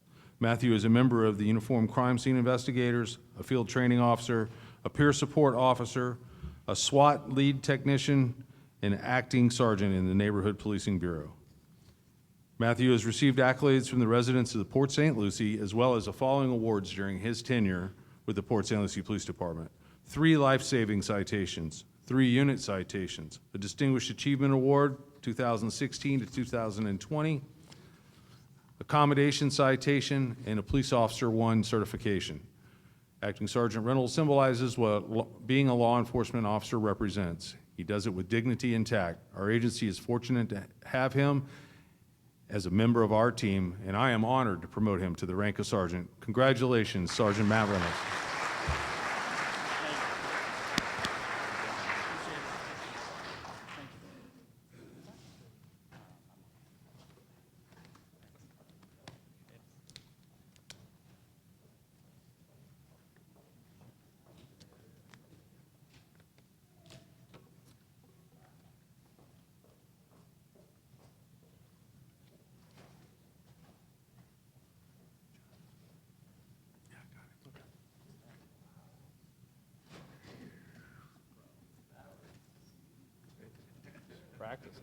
Matthew is a member of the Uniformed Crime Scene Investigators, a field training officer, a peer support officer, a SWAT lead technician, and acting sergeant in the Neighborhood Policing Bureau. Matthew has received accolades from the residents of the Port St. Lucie, as well as the following awards during his tenure with the Port St. Lucie Police Department: 3 life-saving citations, 3 unit citations, a Distinguished Achievement Award 2016 to 2020, accommodation citation, and a Police Officer 1 certification. Acting Sergeant Reynolds symbolizes what being a law enforcement officer represents. He does it with dignity and tact. Our agency is fortunate to have him as a member of our team, and I am honored to promote him to the rank of sergeant. Congratulations, Sergeant Matt Reynolds. Practice.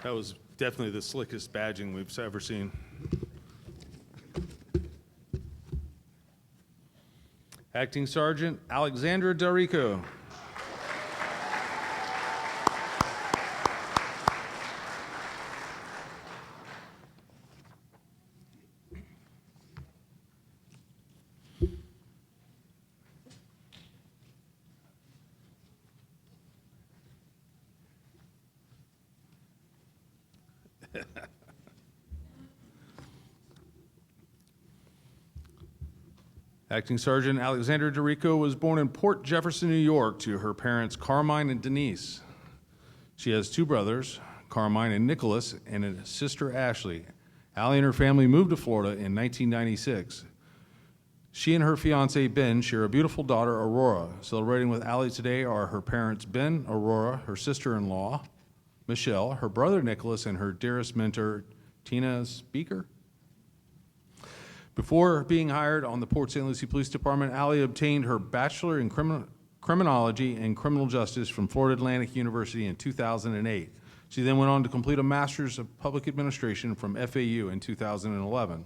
That was definitely the slickest badging we've ever seen. Acting Sergeant Alexandra Darico. Acting Sergeant Alexandra Darico was born in Port Jefferson, New York, to her parents Carmine and Denise. She has 2 brothers, Carmine and Nicholas, and a sister, Ashley. Allie and her family moved to Florida in 1996. She and her fiance, Ben, share a beautiful daughter, Aurora. Celebrating with Allie today are her parents, Ben, Aurora, her sister-in-law, Michelle, her brother, Nicholas, and her dearest mentor, Tina Speaker. Before being hired on the Port St. Lucie Police Department, Allie obtained her Bachelor in Criminology and Criminal Justice from Florida Atlantic University in 2008. She then went on to complete a Master's of Public Administration from FAU in 2011.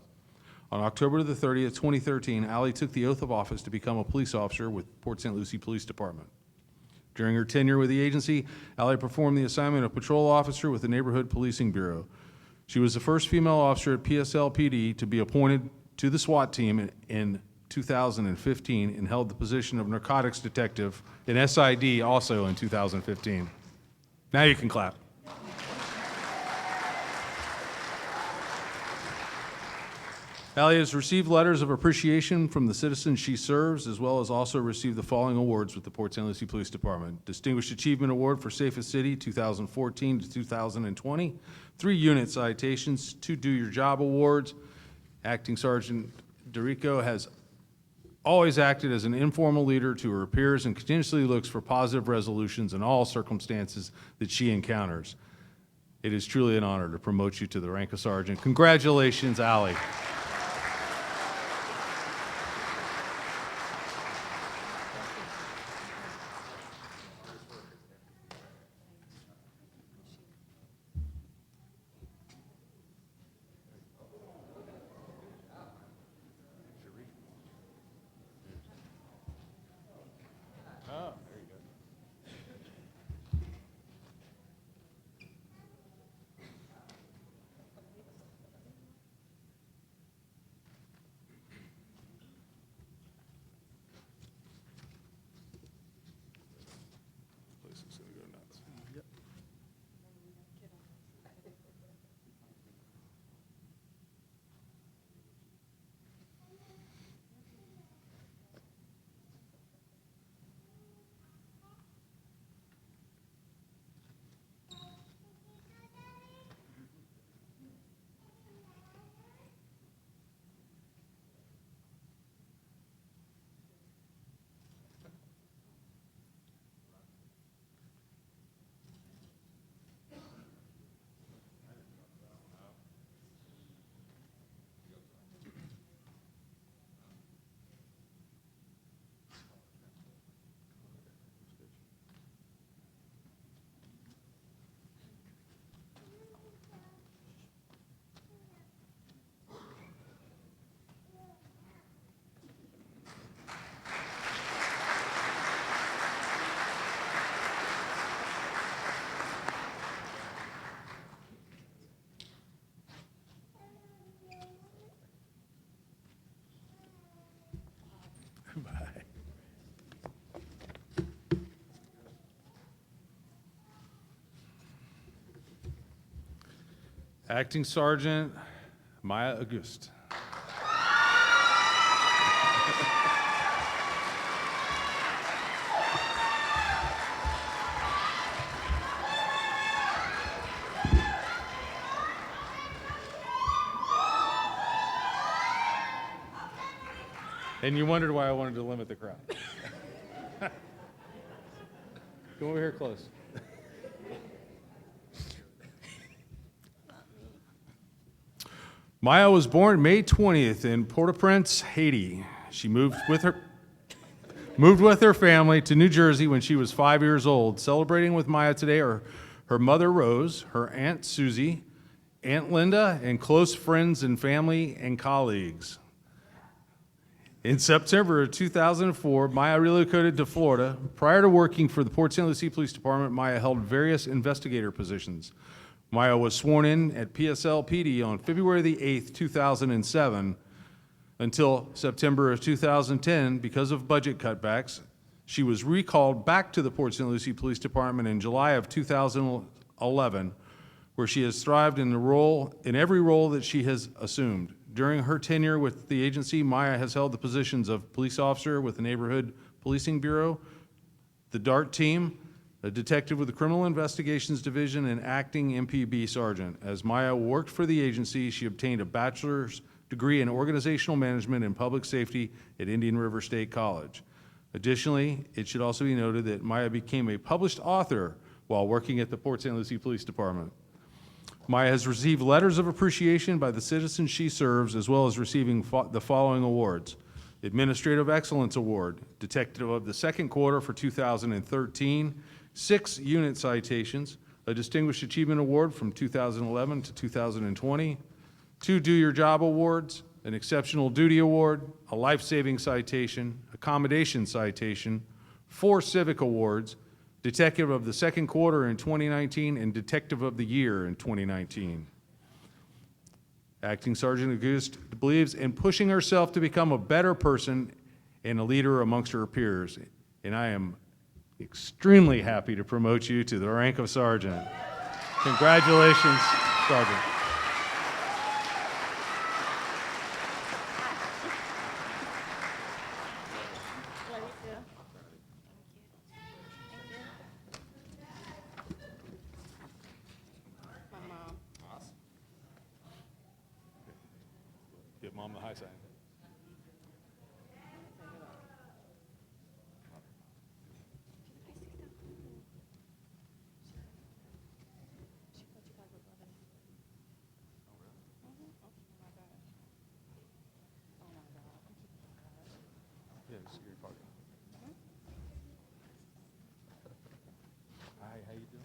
On October the 30th, 2013, Allie took the oath of office to become a police officer with Port St. Lucie Police Department. During her tenure with the agency, Allie performed the assignment of patrol officer with the Neighborhood Policing Bureau. She was the first female officer at PSLPD to be appointed to the SWAT team in 2015 and held the position of narcotics detective in SID also in 2015. Now you can clap. Allie has received letters of appreciation from the citizens she serves, as well as also received the following awards with the Port St. Lucie Police Department. Distinguished Achievement Award for Safest City 2014 to 2020, 3 unit citations, 2 Do Your Job Awards. Acting Sergeant Dorico has always acted as an informal leader to her peers and continuously looks for positive resolutions in all circumstances that she encounters. It is truly an honor to promote you to the rank of sergeant. Congratulations, Allie. Acting Sergeant Maya Auguste. And you wondered why I wanted to limit the crowd. Come over here close. Maya was born May 20th in Port-au-Prince, Haiti. She moved with her family to New Jersey when she was 5 years old. Celebrating with Maya today are her mother Rose, her aunt Susie, Aunt Linda, and close friends and family and colleagues. In September of 2004, Maya relocated to Florida. Prior to working for the Port St. Lucie Police Department, Maya held various investigator positions. Maya was sworn in at PSLPD on February the 8th, 2007, until September of 2010. Because of budget cutbacks, she was recalled back to the Port St. Lucie Police Department in July of 2011, where she has thrived in every role that she has assumed. During her tenure with the agency, Maya has held the positions of police officer with the Neighborhood Policing Bureau, the DART team, a detective with the Criminal Investigations Division, and acting MPB sergeant. As Maya worked for the agency, she obtained a bachelor's degree in organizational management and public safety at Indian River State College. Additionally, it should also be noted that Maya became a published author while working at the Port St. Lucie Police Department. Maya has received letters of appreciation by the citizens she serves, as well as receiving the following awards: Administrative Excellence Award, Detective of the Second Quarter for 2013, 6 unit citations, a Distinguished Achievement Award from 2011 to 2020, 2 Do Your Job Awards, an Exceptional Duty Award, a Life-Saving Citation, Accommodation Citation, 4 Civic Awards, Detective of the Second Quarter in 2019, and Detective of the Year in 2019. Acting Sergeant Auguste believes in pushing herself to become a better person and a leader amongst her peers. And I am extremely happy to promote you to the rank of sergeant. Congratulations, Sergeant. My mom. Get Mom the high sign. Yeah, just your party. Hi, how you doing?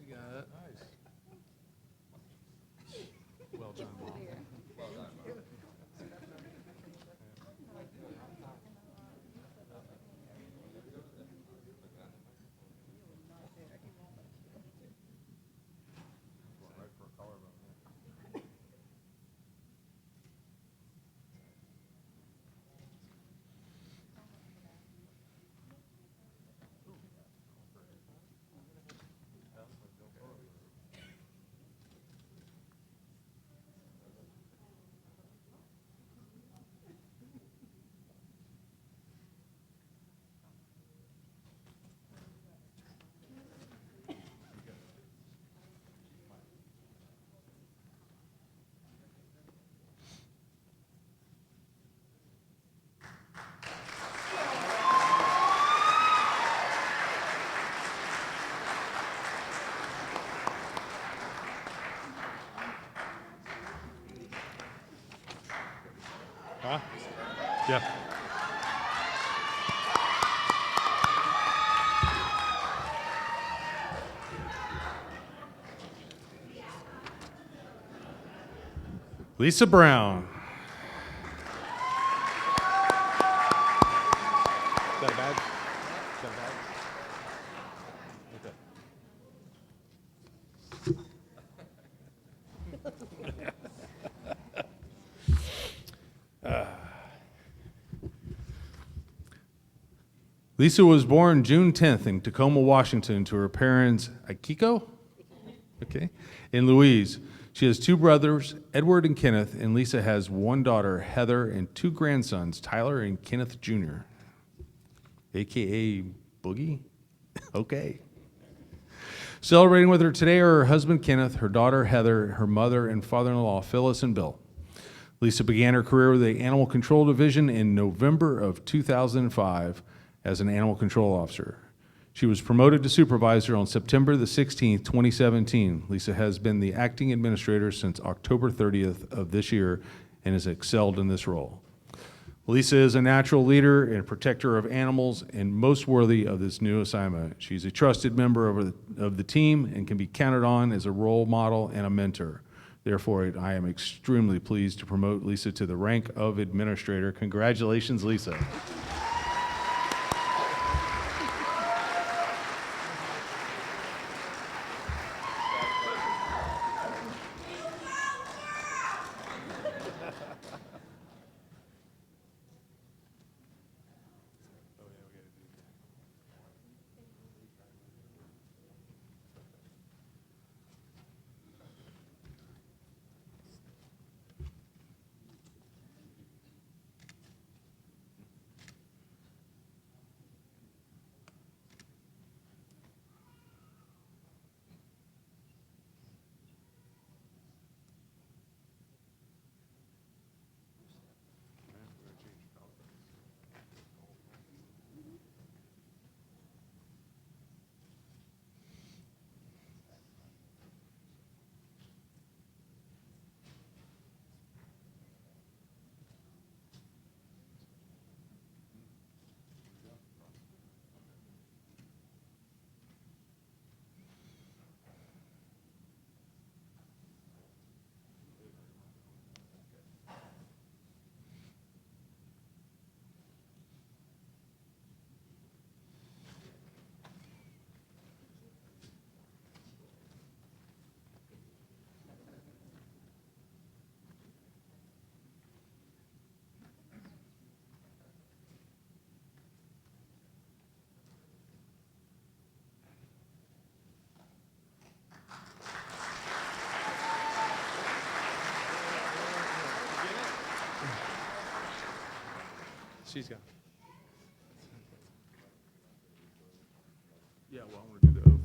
You got it. Nice. Well done, Mom. Huh? Yeah. Lisa Brown. Is that a badge? Is that a badge? Lisa was born June 10th in Tacoma, Washington, to her parents, Akiko, okay, and Louise. She has two brothers, Edward and Kenneth, and Lisa has one daughter, Heather, and two grandsons, Tyler and Kenneth Jr., AKA Boogie. Okay. Celebrating with her today are her husband, Kenneth, her daughter, Heather, her mother and father-in-law, Phyllis and Bill. Lisa began her career with the Animal Control Division in November of 2005 as an animal control officer. She was promoted to supervisor on September the 16th, 2017. Lisa has been the acting administrator since October 30th of this year and has excelled in this role. Lisa is a natural leader and protector of animals and most worthy of this new assignment. She's a trusted member of the team and can be counted on as a role model and a mentor. Therefore, I am extremely pleased to promote Lisa to the rank of administrator. Congratulations, Lisa. she's got. Yeah, well, I'm going to do the oath.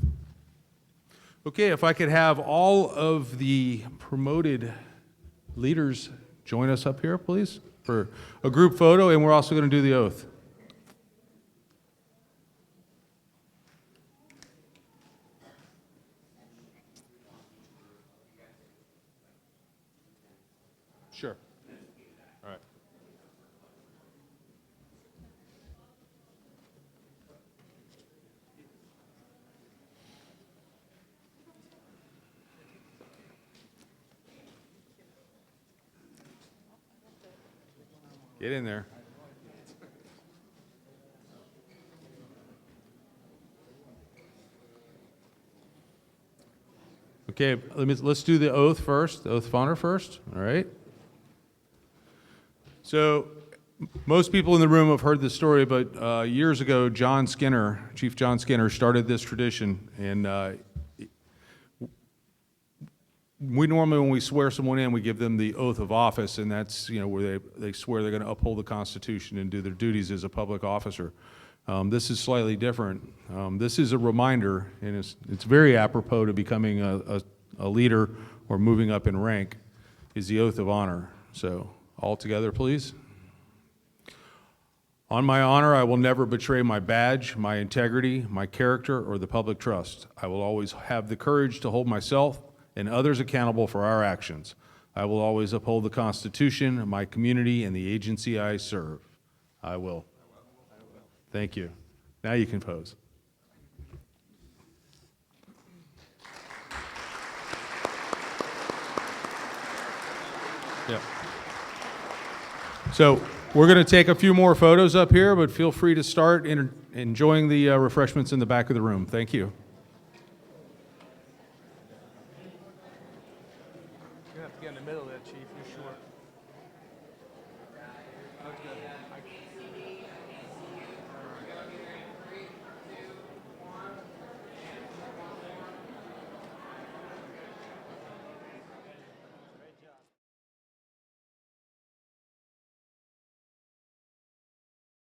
Okay, if I could have all of the promoted leaders join us up here, please, for a group photo, and we're also going to do the oath. Sure. All right. Get in there. Okay, let's do the oath first, the oath of honor first, all right? So, most people in the room have heard this story, but years ago, John Skinner, Chief John Skinner, started this tradition, and we normally, when we swear someone in, we give them the oath of office, and that's, where they swear they're going to uphold the Constitution and do their duties as a public officer. This is slightly different. This is a reminder, and it's very apropos to becoming a leader or moving up in rank, is the oath of honor. So, all together, please. On my honor, I will never betray my badge, my integrity, my character, or the public trust. I will always have the courage to hold myself and others accountable for our actions. I will always uphold the Constitution, my community, and the agency I serve. I will. Thank you. Now you can pose. Yeah. So we're going to take a few more photos up here, but feel free to start enjoying the refreshments in the back of the room. Thank you.